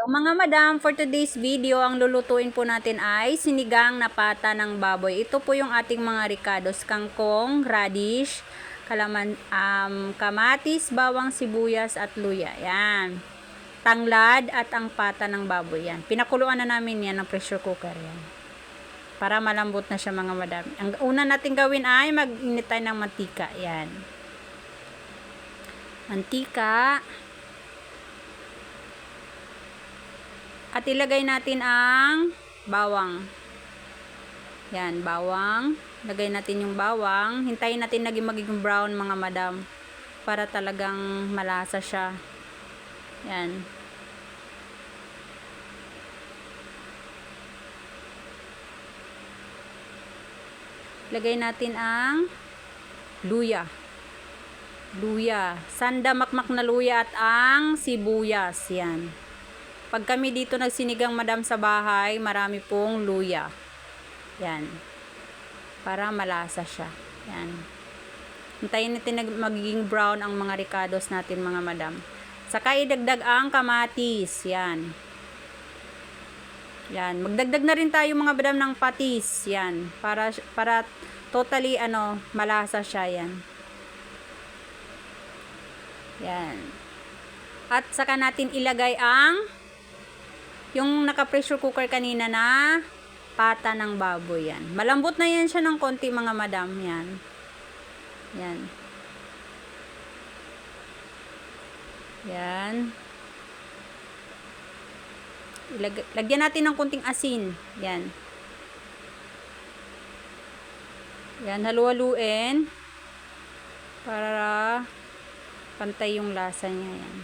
So, mga madam, for today's video, ang lulutuin po natin ay sinigang na pata ng baboy. Ito po yung ating mga ricados, kangkong, radish, kamatis, bawang, sibuyas at luya. Yan. Tanglad at ang pata ng baboy. Yan. Pinakuluan na namin yan ng pressure cooker. Yan. Para malambot na siya mga madam. Ang una natin gawin ay mag-init tayo ng mantika. Yan. Mantika. At ilagay natin ang bawang. Yan, bawang. Lagay natin yung bawang. Hintayin natin magiging brown mga madam. Para talagang malasa siya. Yan. Lagay natin ang luya. Luya. Sanda makmak na luya at ang sibuyas. Yan. Pag kami dito nagsinigang madam sa bahay, marami pong luya. Yan. Para malasa siya. Yan. Hintayin natin magiging brown ang mga ricados natin mga madam. Saka idagdag ang kamatis. Yan. Yan. Magdagdag na rin tayo mga madam ng patis. Yan. Para totally malasa siya. Yan. Yan. At saka natin ilagay ang yung naka-pressure cooker kanina na pata ng baboy. Yan. Malambot na yan siya ng konti mga madam. Yan. Yan. Yan. Lagyan natin ng konting asin. Yan. Yan. Halu-haluin. Para pantay yung lasa niya. Yan.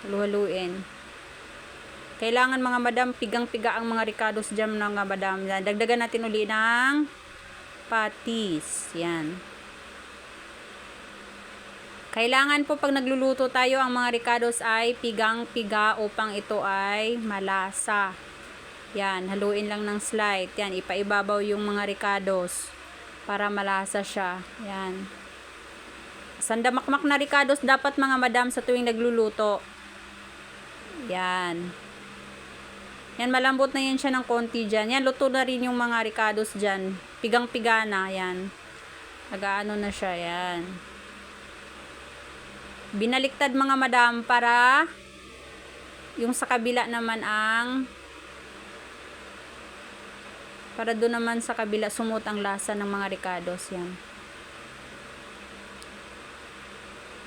Halu-haluin. Kailangan mga madam, pigang-piga ang mga ricados dyan mga madam. Yan. Dagdagan natin uli ng patis. Yan. Kailangan po pag nagluluto tayo, ang mga ricados ay pigang-piga upang ito ay malasa. Yan. Haluin lang ng slight. Yan. Ipaibabaw yung mga ricados para malasa siya. Yan. Sandamakmak na ricados dapat mga madam sa tuwing nagluluto. Yan. Yan, malambot na yan siya ng konti dyan. Yan, luto na rin yung mga ricados dyan. Pigang-piga na, yan. Nagaano na siya, yan. Binaliktad mga madam para yung sa kabila naman para doon naman sa kabila sumut ang lasa ng mga ricados, yan.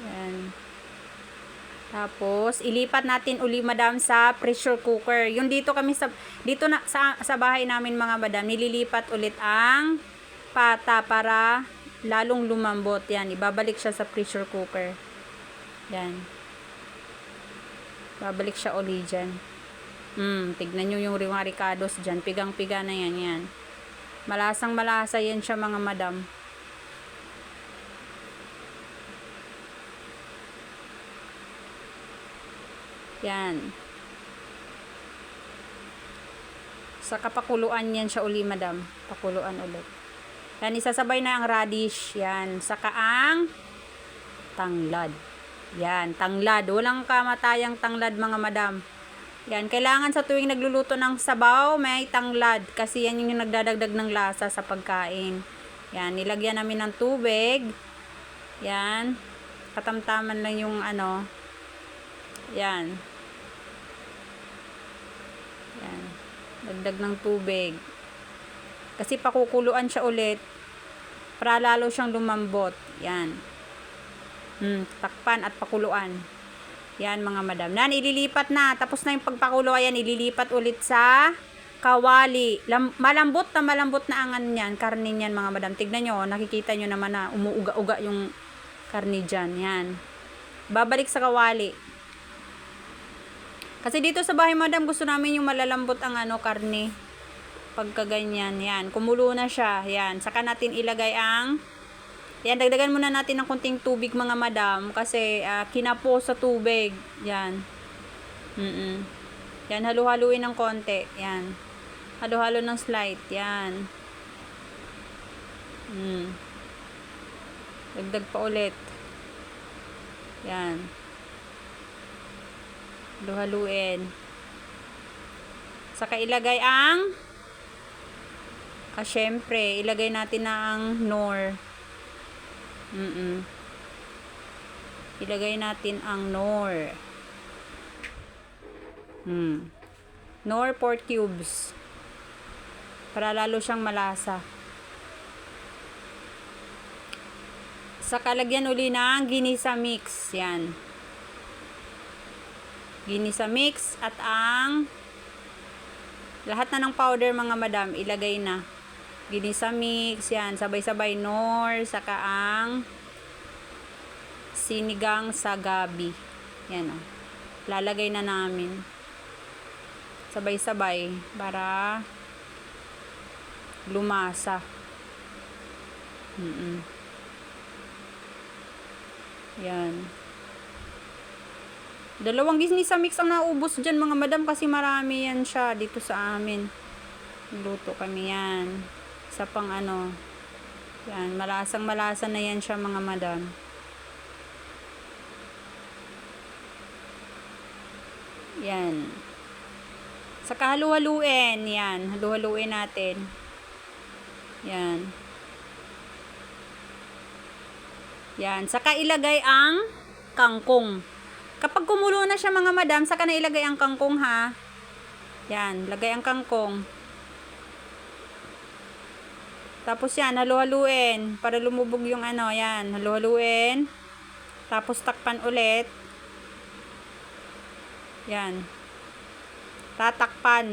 Yan. Tapos, ilipat natin uli madam sa pressure cooker. Yung dito kami sa bahay namin mga madam, nililipat ulit ang pata para lalong lumambot. Yan, ibabalik siya sa pressure cooker. Yan. Babalik siya uli dyan. Tignan nyo yung mga ricados dyan. Pigang-piga na yan, yan. Malasang malasa yan siya mga madam. Yan. Sa kapakuluan yan siya uli madam. Pakuluan ulit. Yan, isasabay na ang radish. Yan. Saka ang tanglad. Yan, tanglad. Walang kamatayang tanglad mga madam. Yan, kailangan sa tuwing nagluluto ng sabaw, may tanglad. Kasi yan yung nagdadagdag ng lasa sa pagkain. Yan, nilagyan namin ng tubig. Yan. Katamtaman lang yung yan. Yan. Dagdag ng tubig. Kasi pakukuluan siya ulit para lalo siyang lumambot. Yan. Takpan at pakuluan. Yan mga madam. Yan, ililipat na. Tapos na yung pagpakuluan yan, ililipat ulit sa kawali. Malambot na ang yan. Karne niyan mga madam. Tignan nyo, nakikita nyo naman na umuuga-uga yung karne dyan. Yan. Babalik sa kawali. Kasi dito sa bahay madam, gusto namin yung malalambot ang karne. Pagka ganyan, yan. Kumulo na siya, yan. Saka natin ilagay yan, dagdagan muna natin ng konting tubig mga madam. Kasi kinapo sa tubig. Yan. Yan, halu-haluin ng konti. Yan. Halo-halo ng slight. Yan. Dagdag pa ulit. Yan. Halu-haluin. Saka ilagay ang syempre, ilagay natin na ang Knorr. Ilagay natin ang Knorr. Knorr 4 cubes. Para lalo siyang malasa. Saka lagyan uli ng ginisa mix. Yan. Ginisa mix at ang lahat na ng powder mga madam, ilagay na. Ginisa mix, yan. Sabay-sabay Knorr, saka ang sinigang sa gabi. Yan o. Lalagay na namin. Sabay-sabay para lumasa. Yan. Dalawang ginisa mix ang naubos dyan mga madam kasi marami yan siya dito sa amin. Luto kami yan. Sa pang ano. Yan. Malasang malasa na yan siya mga madam. Yan. Saka halu-haluin. Yan. Halu-haluin natin. Yan. Yan. Saka ilagay ang kangkong. Kapag kumulo na siya mga madam, saka na ilagay ang kangkong ha. Yan. Lagay ang kangkong. Tapos yan. Halu-haluin. Para lumubog yung ano. Yan. Halu-haluin. Tapos takpan ulit. Yan. Tatakpan.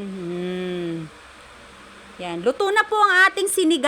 Yan. Luto na po ang ating sinigang.